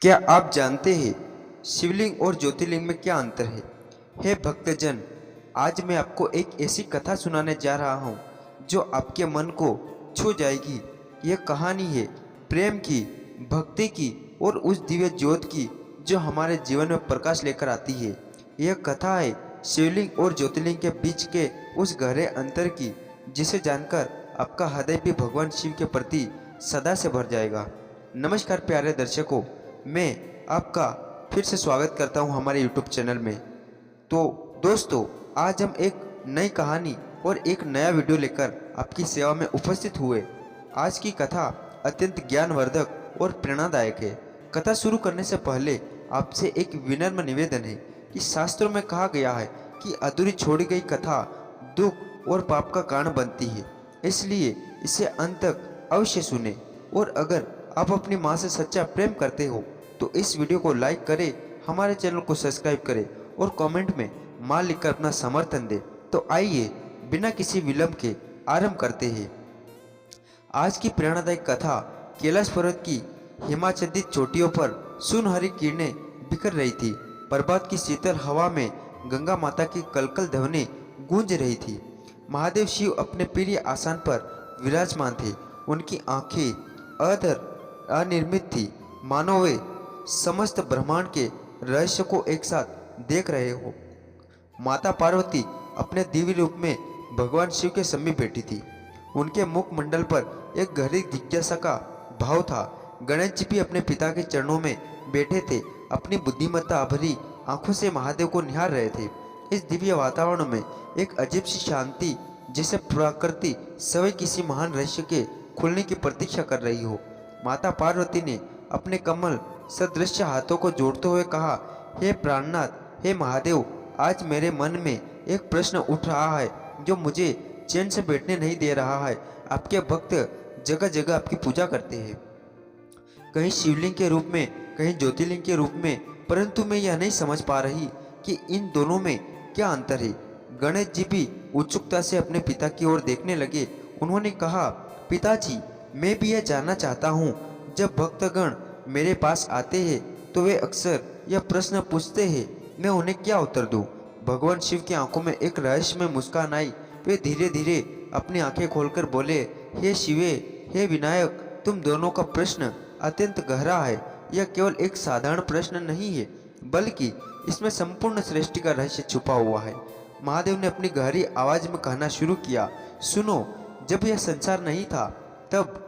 क्या आप जानते हैं शिवलिंग और ज्योतिर्लिंग में क्या अंतर है? हे भक्तजन, आज मैं आपको एक ऐसी कथा सुनाने जा रहा हूँ जो आपके मन को छू जाएगी। यह कहानी है प्रेम की, भक्ति की और उस दिव्य ज्योत की जो हमारे जीवन में प्रकाश लेकर आती है। यह कथा है शिवलिंग और ज्योतिर्लिंग के बीच के उस गहरे अंतर की, जिसे जानकर आपका हृदय भी भगवान शिव के प्रति सदा से भर जाएगा। नमस्कार प्यारे दर्शकों, मैं आपका फिर से स्वागत करता हूं हमारे YouTube चैनल में। तो दोस्तों, आज हम एक नई कहानी और एक नया वीडियो लेकर आपकी सेवा में उपस्थित हुए। आज की कथा अत्यंत ज्ञानवर्धक और प्रेरणादायक है। कथा शुरू करने से पहले आपसे एक विनम्र निवेदन है कि शास्त्रों में कहा गया है कि अधूरी छोड़ी गई कथा दुख और पाप का कारण बनती है, इसलिए इसे अंत तक अवश्य सुने। और अगर आप अपनी माँ से सच्चा प्रेम करते हो तो इस वीडियो को लाइक करें, हमारे चैनल को सब्सक्राइब करें और कमेंट में माँ लिखकर अपना समर्थन दें। तो आइए बिना किसी विलंब के आरंभ करते हैं। आज की प्रेरणादायक कथा कैलाश पर्वत की हिमाच्छादित चोटियों पर सुनहरी किरणें बिखर रही थी। प्रभात की शीतल हवा में गंगा माता की कलकल ध्वनि गूंज रही थी। महादेव शिव अपने प्रिय आसन पर विराजमान थे। उनकी आंखें अधर अनिर्मित थी, मानो वे समस्त ब्रह्मांड के रहस्य को एक साथ देख रहे हो। माता पार्वती अपने दिव्य रूप में भगवान शिव के समीप बैठी थी। उनके मुखमंडल पर एक गहरी जिज्ञासा का भाव था। गणेश जी भी अपने पिता के चरणों में बैठे थे, अपनी बुद्धिमत्ता भरी आंखों से महादेव को निहार रहे थे। इस दिव्य वातावरण में एक अजीब सी शांति, जैसे प्रकृति स्वयं किसी महान रहस्य के खुलने की प्रतीक्षा कर रही हो। माता पार्वती ने अपने कमल सदृश हाथों को जोड़ते हुए कहा, हे प्राणनाथ, हे महादेव, आज मेरे मन में एक प्रश्न उठ रहा है जो मुझे चैन से बैठने नहीं दे रहा है। आपके भक्त जगह जगह आपकी पूजा करते हैं, कहीं शिवलिंग के रूप में, कहीं ज्योतिर्लिंग के रूप में, परंतु मैं यह नहीं समझ पा रही कि इन दोनों में क्या अंतर है। गणेश जी भी उत्सुकता से अपने पिता की ओर देखने लगे। उन्होंने कहा, पिताजी, मैं भी यह जानना चाहता हूँ। जब भक्तगण मेरे पास आते हैं तो वे अक्सर यह प्रश्न पूछते हैं, मैं उन्हें क्या उत्तर दूँ। भगवान शिव की आंखों में एक रहस्यमय मुस्कान आई। वे धीरे धीरे अपनी आंखें खोलकर बोले, हे शिवे, हे विनायक, तुम दोनों का प्रश्न अत्यंत गहरा है। यह केवल एक साधारण प्रश्न नहीं है, बल्कि इसमें संपूर्ण सृष्टि का रहस्य छुपा हुआ है। महादेव ने अपनी गहरी आवाज में कहना शुरू किया, सुनो, जब यह संसार नहीं था तब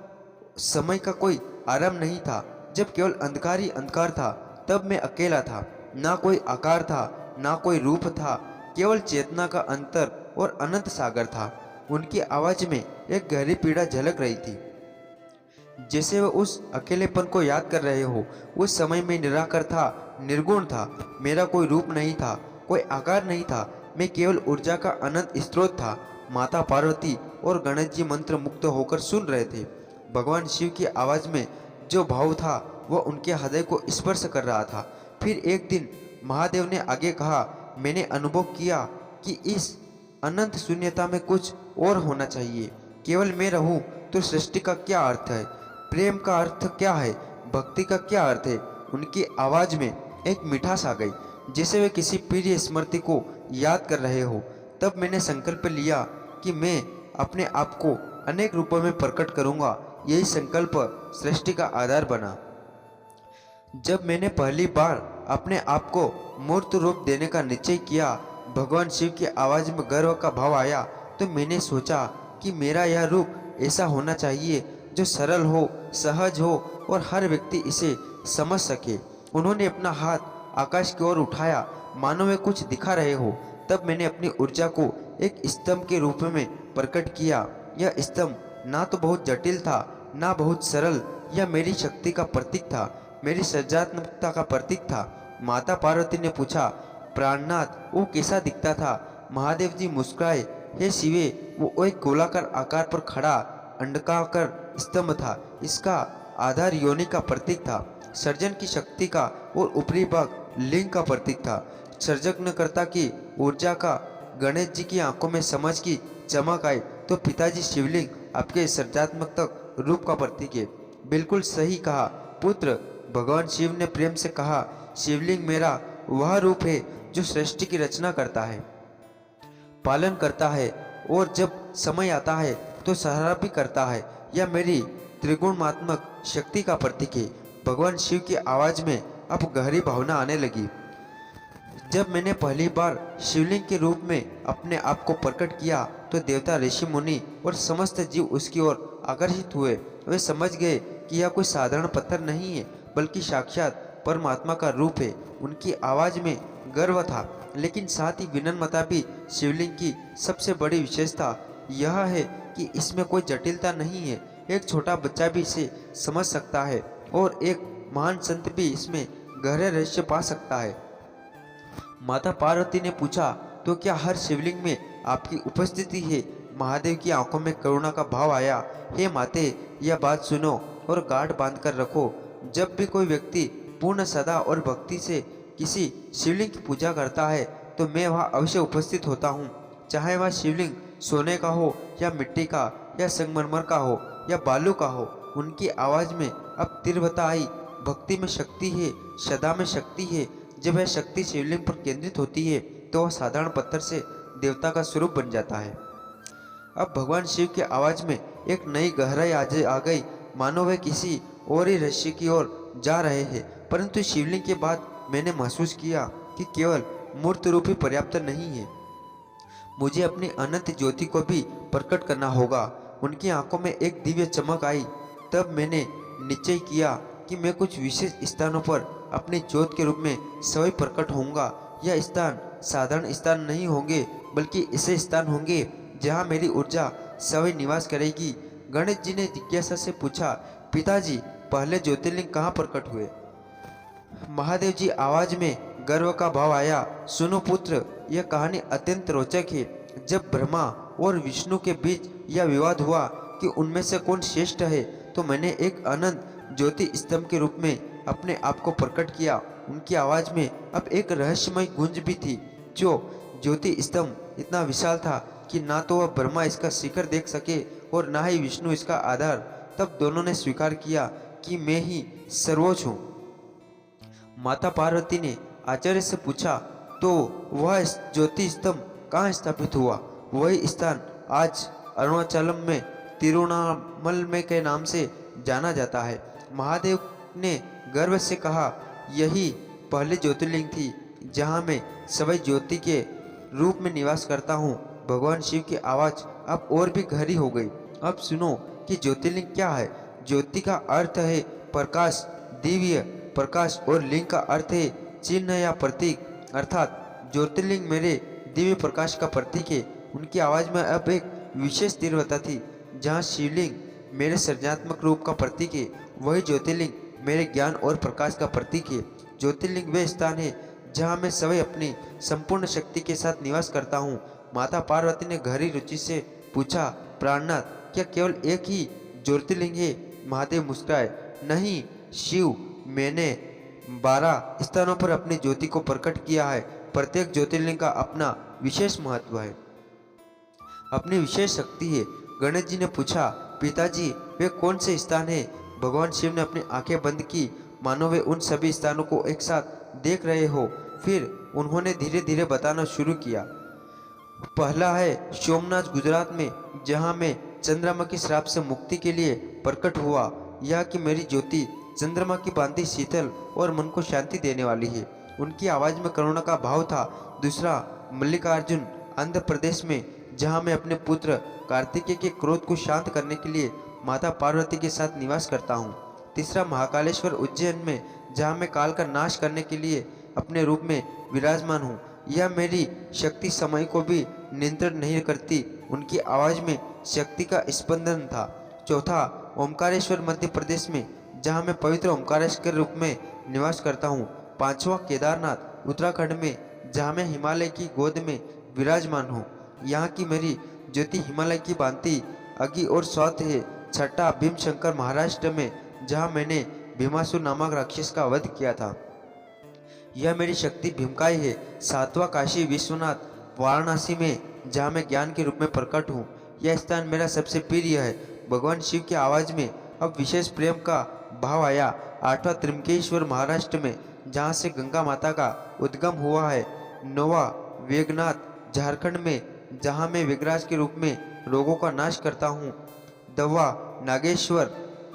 समय का कोई आरंभ नहीं था। जब केवल अंधकार ही अंधकार था, तब मैं अकेला था। ना कोई आकार था, ना कोई रूप था, केवल चेतना का अंतर और अनंत सागर था। उनकी आवाज में एक गहरी पीड़ा झलक रही थी, जैसे वह उस अकेलेपन को याद कर रहे हो। उस समय में निराकार था, निर्गुण था। मेरा कोई रूप नहीं था, कोई आकार नहीं था, मैं केवल ऊर्जा का अनंत स्रोत था। माता पार्वती और गणेश जी मंत्र मुक्त होकर सुन रहे थे। भगवान शिव की आवाज में जो भाव था वह उनके हृदय को स्पर्श कर रहा था। फिर एक दिन महादेव ने आगे कहा, मैंने अनुभव किया कि इस अनंत शून्यता में कुछ और होना चाहिए। केवल मैं रहूं तो सृष्टि का क्या अर्थ है, प्रेम का अर्थ क्या है, भक्ति का क्या अर्थ है। उनकी आवाज में एक मिठास आ गई, जैसे वे किसी प्रिय स्मृति को याद कर रहे हो। तब मैंने संकल्प लिया कि मैं अपने आप को अनेक रूपों में प्रकट करूंगा। यही संकल्प सृष्टि का आधार बना। जब मैंने पहली बार अपने आप को मूर्त रूप देने का निश्चय किया, भगवान शिव की आवाज में गर्व का भाव आया। तो मैंने सोचा कि मेरा यह रूप ऐसा होना चाहिए जो सरल हो, सहज हो और हर व्यक्ति इसे समझ सके। उन्होंने अपना हाथ आकाश की ओर उठाया, मानो वे कुछ दिखा रहे हो। तब मैंने अपनी ऊर्जा को एक स्तंभ के रूप में प्रकट किया। यह स्तंभ ना तो बहुत जटिल था, ना बहुत सरल। यह मेरी शक्ति का प्रतीक था, मेरी सृजनात्मकता का प्रतीक था। माता पार्वती ने पूछा, प्राणनाथ, वो कैसा दिखता था। महादेव जी मुस्कुराए, हे शिवे, वो एक गोलाकार आकार पर खड़ा अंडाकार स्तंभ था। इसका आधार योनि का प्रतीक था, सर्जन की शक्ति का, और ऊपरी भाग लिंग का प्रतीक था, सर्जनकर्ता की ऊर्जा का। गणेश जी की आंखों में समझ की चमक आई तो पिताजी, शिवलिंग आपके सृजनात्मक रूप का प्रतीक है। बिल्कुल सही कहा पुत्र, भगवान शिव ने प्रेम से कहा, शिवलिंग मेरा वह रूप है जो सृष्टि की रचना करता है, पालन करता है और जब समय आता है तो सहारा भी करता है। यह मेरी त्रिगुणात्मक शक्ति का प्रतीक है। भगवान शिव की आवाज में अब गहरी भावना आने लगी। जब मैंने पहली बार शिवलिंग के रूप में अपने आप को प्रकट किया तो देवता, ऋषि मुनि और समस्त जीव उसकी ओर आकर्षित हुए। वे समझ गए कि यह कोई साधारण पत्थर नहीं है बल्कि साक्षात परमात्मा का रूप है। उनकी आवाज में गर्व था लेकिन साथ ही विनम्रता भी। शिवलिंग की सबसे बड़ी विशेषता यह है कि इसमें कोई जटिलता नहीं है। एक छोटा बच्चा भी इसे समझ सकता है और एक महान संत भी इसमें गहरे रहस्य पा सकता है। माता पार्वती ने पूछा, तो क्या हर शिवलिंग में आपकी उपस्थिति है? महादेव की आंखों में करुणा का भाव आया। हे माते, यह बात सुनो और गांठ बांध कर रखो। जब भी कोई व्यक्ति पूर्ण श्रद्धा और भक्ति से किसी शिवलिंग की पूजा करता है तो मैं वहाँ अवश्य उपस्थित होता हूँ। चाहे वह शिवलिंग सोने का हो या मिट्टी का या संगमरमर का हो या बालू का हो। उनकी आवाज़ में अब तीव्रता आई। भक्ति में शक्ति है, श्रद्धा में शक्ति है। जब वह शक्ति शिवलिंग पर केंद्रित होती है तो वह साधारण पत्थर से देवता का स्वरूप बन जाता है। अब भगवान शिव की आवाज़ में एक नई गहराई आ गई, मानो वे किसी और ही रहस्य की ओर जा रहे हैं। परंतु शिवलिंग के बाद मैंने महसूस किया कि केवल मूर्त रूप ही पर्याप्त नहीं है, मुझे अपनी अनंत ज्योति को भी प्रकट करना होगा। उनकी आंखों में एक दिव्य चमक आई। तब मैंने निश्चय किया कि मैं कुछ विशेष स्थानों पर अपनी ज्योत के रूप में स्वयं प्रकट होऊंगा। यह स्थान साधारण स्थान नहीं होंगे बल्कि ऐसे स्थान होंगे जहां मेरी ऊर्जा स्वयं निवास करेगी। गणेश जी ने जिज्ञासा से पूछा, पिताजी, पहले ज्योतिर्लिंग कहाँ प्रकट हुए? महादेव जी आवाज में गर्व का भाव आया, सुनो पुत्र, यह कहानी अत्यंत रोचक है। जब ब्रह्मा और विष्णु के बीच यह विवाद हुआ कि उनमें से कौन श्रेष्ठ है तो मैंने एक अनंत ज्योति स्तंभ के रूप में अपने आप को प्रकट किया। उनकी आवाज में अब एक रहस्यमय गूंज भी थी। जो ज्योति स्तंभ इतना विशाल था कि ना तो वह ब्रह्मा इसका शिखर देख सके और ना ही विष्णु इसका आधार। तब दोनों ने स्वीकार किया कि मैं ही सर्वोच्च हूँ। माता पार्वती ने आचार्य से पूछा, तो वह ज्योति स्तंभ कहाँ स्थापित हुआ? वही स्थान आज अरुणाचलम में तिरुवन्नामलई के नाम से जाना जाता है। महादेव ने गर्व से कहा, यही पहली ज्योतिर्लिंग थी जहाँ मैं सवै ज्योति के रूप में निवास करता हूँ। भगवान शिव की आवाज़ अब और भी गहरी हो गई। अब सुनो कि ज्योतिर्लिंग क्या है। ज्योति का अर्थ है प्रकाश, दिव्य प्रकाश, और लिंग का अर्थ है चिन्ह या प्रतीक, अर्थात ज्योतिर्लिंग मेरे दिव्य प्रकाश का प्रतीक है। उनकी आवाज़ में अब एक विशेष तीव्रता थी। जहाँ शिवलिंग मेरे सृजनात्मक रूप का प्रतीक है, वही ज्योतिर्लिंग मेरे ज्ञान और प्रकाश का प्रतीक है। ज्योतिर्लिंग वे स्थान है जहाँ मैं स्वयं अपनी संपूर्ण शक्ति के साथ निवास करता हूँ। माता पार्वती ने गहरी रुचि से पूछा, प्राणनाथ, क्या केवल एक ही ज्योतिर्लिंग है? महादेव मुस्कुराए, नहीं शिव, मैंने 12 स्थानों पर अपनी ज्योति को प्रकट किया है। प्रत्येक ज्योतिर्लिंग का अपना विशेष महत्व है, अपनी विशेष शक्ति है। गणेश जी ने पूछा, पिताजी, वे कौन से स्थान है? भगवान शिव ने अपनी आंखें बंद की, मानो वे उन सभी स्थानों को एक साथ देख रहे हो। फिर उन्होंने धीरे धीरे बताना शुरू किया। पहला है सोमनाथ, गुजरात में, जहां मैं चंद्रमा के श्राप से मुक्ति के लिए प्रकट हुआ। यह कि मेरी ज्योति चंद्रमा की भांति शीतल और मन को शांति देने वाली है। उनकी आवाज में करुणा का भाव था। दूसरा मल्लिकार्जुन, आंध्र प्रदेश में, जहां मैं अपने पुत्र कार्तिकेय के क्रोध को शांत करने के लिए माता पार्वती के साथ निवास करता हूँ। तीसरा महाकालेश्वर, उज्जैन में, जहाँ मैं काल का नाश करने के लिए अपने रूप में विराजमान हूँ। यह मेरी शक्ति समय को भी नियंत्रण नहीं करती। उनकी आवाज़ में शक्ति का स्पंदन था। चौथा ओमकारेश्वर, मध्य प्रदेश में, जहाँ मैं पवित्र ओमकारेश्वर के रूप में निवास करता हूँ। पांचवा केदारनाथ, उत्तराखंड में, जहाँ मैं हिमालय की गोद में विराजमान हूँ। यहाँ की मेरी ज्योति हिमालय की भांति अग्नि और स्वात है। छठा भीमशंकर, महाराष्ट्र में, जहाँ मैंने भीमासुर नामक राक्षस का वध किया था। यह मेरी शक्ति भीमकाय है। सातवां काशी विश्वनाथ, वाराणसी में, जहाँ मैं ज्ञान के रूप में प्रकट हूँ। यह स्थान मेरा सबसे प्रिय है। भगवान शिव की आवाज़ में अब विशेष प्रेम का भाव आया। आठवां त्र्यंबकेश्वर महाराष्ट्र में, जहाँ से गंगा माता का उद्गम हुआ है। नौवां वेगनाथ झारखंड में, जहाँ मैं वेगराज के रूप में रोगों का नाश करता हूँ। 10वां नागेश्वर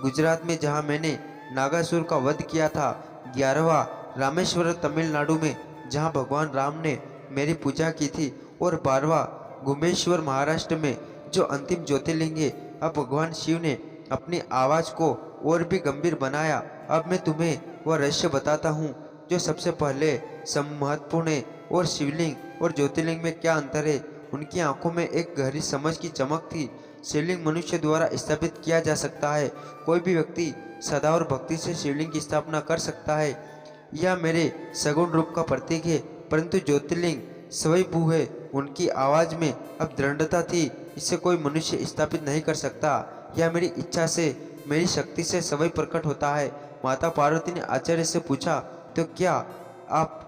गुजरात में, जहाँ मैंने नागासुर का वध किया था। 11वां रामेश्वर तमिलनाडु में, जहाँ भगवान राम ने मेरी पूजा की थी। और 12वां गुमेश्वर महाराष्ट्र में, जो अंतिम ज्योतिर्लिंग है। अब भगवान शिव ने अपनी आवाज़ को और भी गंभीर बनाया। अब मैं तुम्हें वह रहस्य बताता हूँ जो सबसे पहले महत्वपूर्ण है। और शिवलिंग और ज्योतिर्लिंग में क्या अंतर है। उनकी आंखों में एक गहरी समझ की चमक थी। शिवलिंग मनुष्य द्वारा स्थापित किया जा सकता है। कोई भी व्यक्ति सदा और भक्ति से शिवलिंग की स्थापना कर सकता है। यह मेरे सगुण रूप का प्रतीक है। परंतु ज्योतिर्लिंग स्वयंभू है। उनकी आवाज़ में अब दृढ़ता थी। इसे कोई मनुष्य स्थापित नहीं कर सकता। यह मेरी इच्छा से, मेरी शक्ति से स्वयं प्रकट होता है। माता पार्वती ने आचार्य से पूछा, तो क्या आप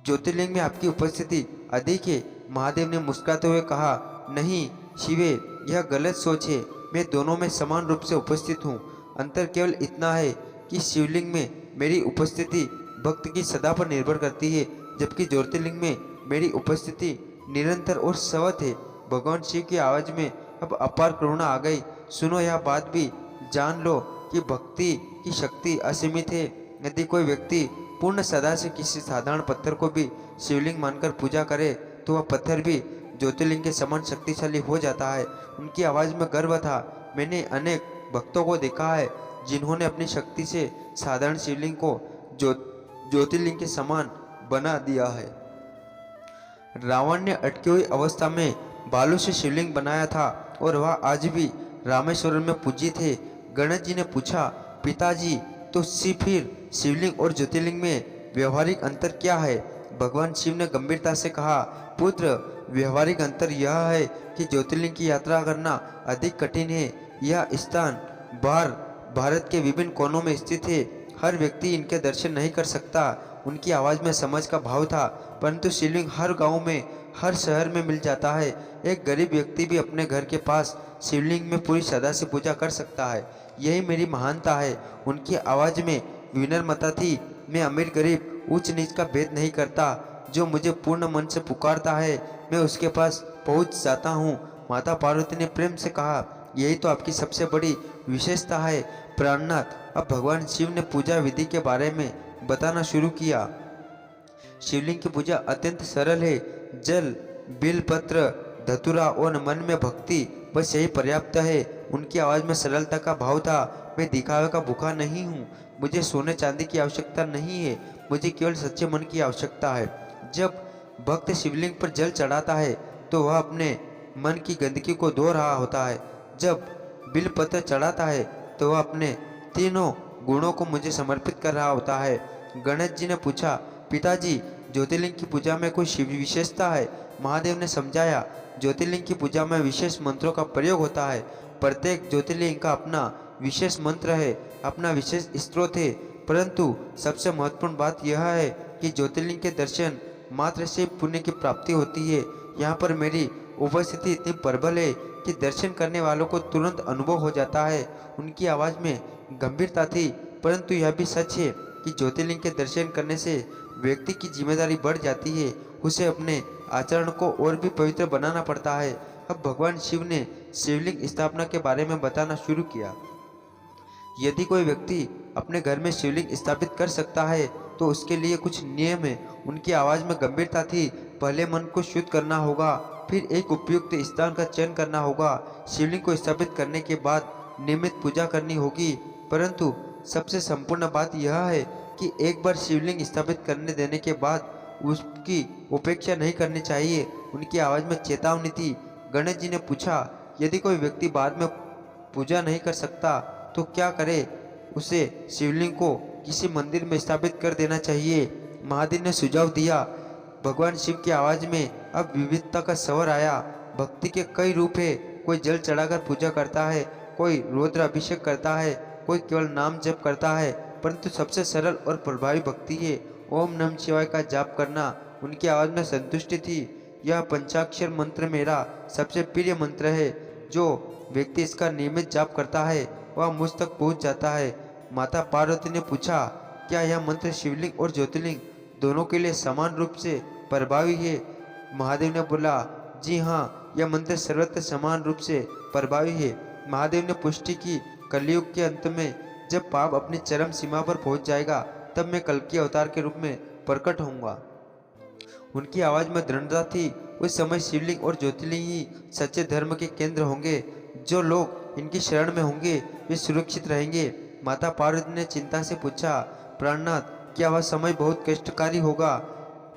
ज्योतिर्लिंग में आपकी उपस्थिति अधिक है? महादेव ने मुस्कुराते हुए कहा, नहीं शिवे, यह गलत सोच है। मैं दोनों में समान रूप से उपस्थित हूँ। अंतर केवल इतना है कि शिवलिंग में मेरी उपस्थिति भक्त की सदा पर निर्भर करती है, जबकि ज्योतिर्लिंग में मेरी उपस्थिति निरंतर और सतत है। भगवान शिव की आवाज़ में अब अपार करुणा आ गई। सुनो, यह बात भी जान लो कि भक्ति की शक्ति असीमित है। यदि कोई व्यक्ति पूर्ण श्रद्धा से किसी साधारण पत्थर को भी शिवलिंग मानकर पूजा करे तो वह पत्थर भी ज्योतिर्लिंग के समान शक्तिशाली हो जाता है। उनकी आवाज़ में गर्व था। मैंने अनेक भक्तों को देखा है जिन्होंने अपनी शक्ति से साधारण शिवलिंग को ज्योतिर्लिंग के समान बना दिया है। रावण ने अटकी हुई अवस्था में बालू से शिवलिंग बनाया था और वह आज भी रामेश्वरम में पूजित है। गणेश जी ने पूछा, पिताजी, तो फिर शिवलिंग और ज्योतिर्लिंग में व्यवहारिक अंतर क्या है? भगवान शिव ने गंभीरता से कहा, पुत्र, व्यवहारिक अंतर यह है कि ज्योतिर्लिंग की यात्रा करना अधिक कठिन है। यह स्थान भारत के विभिन्न कोनों में स्थित है। हर व्यक्ति इनके दर्शन नहीं कर सकता। उनकी आवाज़ में समझ का भाव था। परंतु शिवलिंग हर गांव में, हर शहर में मिल जाता है। एक गरीब व्यक्ति भी अपने घर के पास शिवलिंग में पूरी श्रद्धा से पूजा कर सकता है। यही मेरी महानता है। उनकी आवाज़ में विनम्रता थी। मैं अमीर गरीब, ऊंच नीच का भेद नहीं करता। जो मुझे पूर्ण मन से पुकारता है, मैं उसके पास पहुंच जाता हूँ। माता पार्वती ने प्रेम से कहा, यही तो आपकी सबसे बड़ी विशेषता है प्राणनाथ। अब भगवान शिव ने पूजा विधि के बारे में बताना शुरू किया। शिवलिंग की पूजा अत्यंत सरल है। जल, बिलपत्र, धतूरा और मन में भक्ति, बस यही पर्याप्त है। उनकी आवाज़ में सरलता का भाव था। मैं दिखावे का भूखा नहीं हूँ। मुझे सोने चांदी की आवश्यकता नहीं है। मुझे केवल सच्चे मन की आवश्यकता है। जब भक्त शिवलिंग पर जल चढ़ाता है तो वह अपने मन की गंदगी को धो रहा होता है। जब बिलपत्र चढ़ाता है तो वह अपने तीनों गुणों को मुझे समर्पित कर रहा होता है। गणेश जी ने पूछा, पिताजी, ज्योतिर्लिंग की पूजा में कोई शिव विशेषता है? महादेव ने समझाया, ज्योतिर्लिंग की पूजा में विशेष मंत्रों का प्रयोग होता है। प्रत्येक ज्योतिर्लिंग का अपना विशेष मंत्र है, अपना विशेष स्त्रोत है। परंतु सबसे महत्वपूर्ण बात यह है कि ज्योतिर्लिंग के दर्शन मात्र से पुण्य की प्राप्ति होती है। यहाँ पर मेरी उपस्थिति इतनी प्रबल है कि दर्शन करने वालों को तुरंत अनुभव हो जाता है। उनकी आवाज़ में गंभीरता थी। परंतु यह भी सच है कि ज्योतिर्लिंग के दर्शन करने से व्यक्ति की जिम्मेदारी बढ़ जाती है। उसे अपने आचरण को और भी पवित्र बनाना पड़ता है। अब भगवान शिव ने शिवलिंग स्थापना के बारे में बताना शुरू किया। यदि कोई व्यक्ति अपने घर में शिवलिंग स्थापित कर सकता है तो उसके लिए कुछ नियम है। उनकी आवाज़ में गंभीरता थी। पहले मन को शुद्ध करना होगा, फिर एक उपयुक्त स्थान का चयन करना होगा। शिवलिंग को स्थापित करने के बाद नियमित पूजा करनी होगी। परंतु सबसे संपूर्ण बात यह है कि एक बार शिवलिंग स्थापित करने देने के बाद उसकी उपेक्षा नहीं करनी चाहिए। उनकी आवाज़ में चेतावनी थी। गणेश जी ने पूछा, यदि कोई व्यक्ति बाद में पूजा नहीं कर सकता तो क्या करे? उसे शिवलिंग को किसी मंदिर में स्थापित कर देना चाहिए। महादेव ने सुझाव दिया। भगवान शिव की आवाज़ में अब विविधता का स्वर आया। भक्ति के कई रूप है। कोई जल चढ़ाकर पूजा करता है, कोई रुद्र अभिषेक करता है, कोई केवल नाम जप करता है। परंतु सबसे सरल और प्रभावी भक्ति है ओम नमः शिवाय का जाप करना। उनकी आवाज़ में संतुष्टि थी। यह पंचाक्षर मंत्र मेरा सबसे प्रिय मंत्र है। जो व्यक्ति इसका नियमित जाप करता है वह मुझ तक पहुँच जाता है। माता पार्वती ने पूछा, क्या यह मंत्र शिवलिंग और ज्योतिर्लिंग दोनों के लिए समान रूप से प्रभावी है? महादेव ने बोला, जी हाँ, यह मंत्र सर्वत्र समान रूप से प्रभावी है। महादेव ने पुष्टि की, कलयुग के अंत में जब पाप अपनी चरम सीमा पर पहुंच जाएगा, तब मैं कल्कि अवतार के रूप में प्रकट होऊंगा। उनकी आवाज में दृढ़ता थी। उस समय शिवलिंग और ज्योतिर्लिंग ही सच्चे धर्म के केंद्र होंगे। जो लोग इनकी शरण में होंगे वे सुरक्षित रहेंगे। माता पार्वती ने चिंता से पूछा, प्राणनाथ, क्या वह समय बहुत कष्टकारी होगा?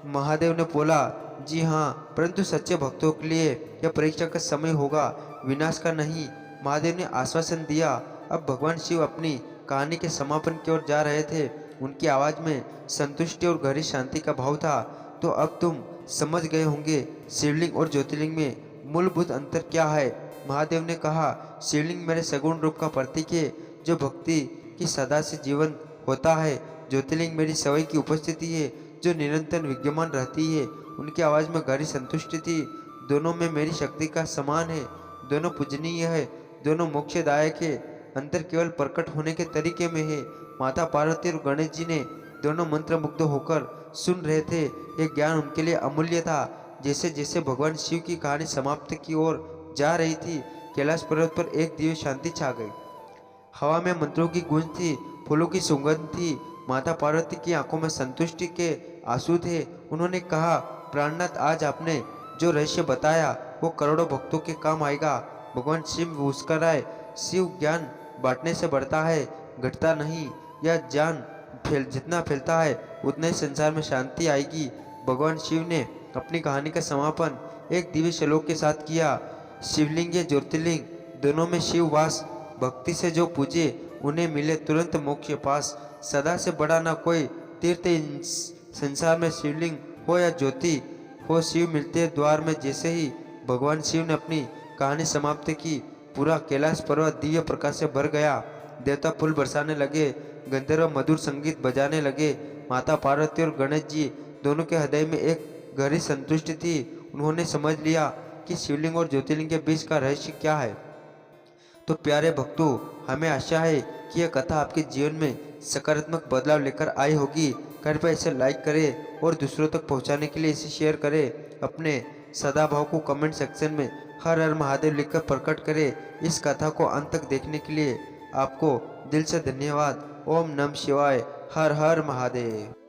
महादेव ने बोला, जी हाँ, परंतु सच्चे भक्तों के लिए यह परीक्षा का समय होगा, विनाश का नहीं। महादेव ने आश्वासन दिया। अब भगवान शिव अपनी कहानी के समापन की ओर जा रहे थे। उनकी आवाज में संतुष्टि और गहरी शांति का भाव था। तो अब तुम समझ गए होंगे शिवलिंग और ज्योतिर्लिंग में मूलभूत अंतर क्या है। महादेव ने कहा, शिवलिंग मेरे सगुण रूप का प्रतीक है, जो भक्ति की सदा से जीवन होता है। ज्योतिर्लिंग मेरी सवय की उपस्थिति है, जो निरंतर विद्यमान रहती है। उनकी आवाज में गहरी संतुष्टि थी। दोनों में मेरी शक्ति का समान है, दोनों पूजनीय है, दोनों मोक्षदायक है। अंतर केवल प्रकट होने के तरीके में है। माता पार्वती और गणेश जी ने दोनों मंत्रमुग्ध होकर सुन रहे थे। ये ज्ञान उनके लिए अमूल्य था। जैसे जैसे भगवान शिव की कहानी समाप्ति की ओर जा रही थी, कैलाश पर्वत पर एक दिव्य शांति छा गई। हवा में मंत्रों की गूंज थी, फूलों की सुगंध थी। माता पार्वती की आंखों में संतुष्टि के आंसू थे। उन्होंने कहा, प्राणनाथ, आज आपने जो रहस्य बताया वो करोड़ों भक्तों के काम आएगा। भगवान शिव मुस्कुराए। शिव ज्ञान बांटने से बढ़ता है, घटता नहीं। यह ज्ञान जितना फैलता है उतने ही संसार में शांति आएगी। भगवान शिव ने अपनी कहानी का समापन एक दिव्य श्लोक के साथ किया। शिवलिंग या ज्योतिर्लिंग दोनों में शिव वास। भक्ति से जो पूजे उन्हें मिले तुरंत मोक्ष पास। सदा से बड़ा ना कोई तीर्थ इस संसार में शिवलिंग हो या ज्योति हो, शिव मिलते द्वार में। जैसे ही भगवान शिव ने अपनी कहानी समाप्त की, पूरा कैलाश पर्वत दिव्य प्रकाश से भर गया। देवता फूल बरसाने लगे, गंधर्व मधुर संगीत बजाने लगे। माता पार्वती और गणेश जी दोनों के हृदय में एक गहरी संतुष्टि थी। उन्होंने समझ लिया कि शिवलिंग और ज्योतिर्लिंग के बीच का रहस्य क्या है। तो प्यारे भक्तों, हमें आशा है कि यह कथा आपके जीवन में सकारात्मक बदलाव लेकर आई होगी। कृपया इसे लाइक करें और दूसरों तक पहुंचाने के लिए इसे शेयर करें। अपने सदाभाव को कमेंट सेक्शन में हर हर महादेव लिखकर प्रकट करें। इस कथा को अंत तक देखने के लिए आपको दिल से धन्यवाद। ओम नमः शिवाय। हर हर महादेव।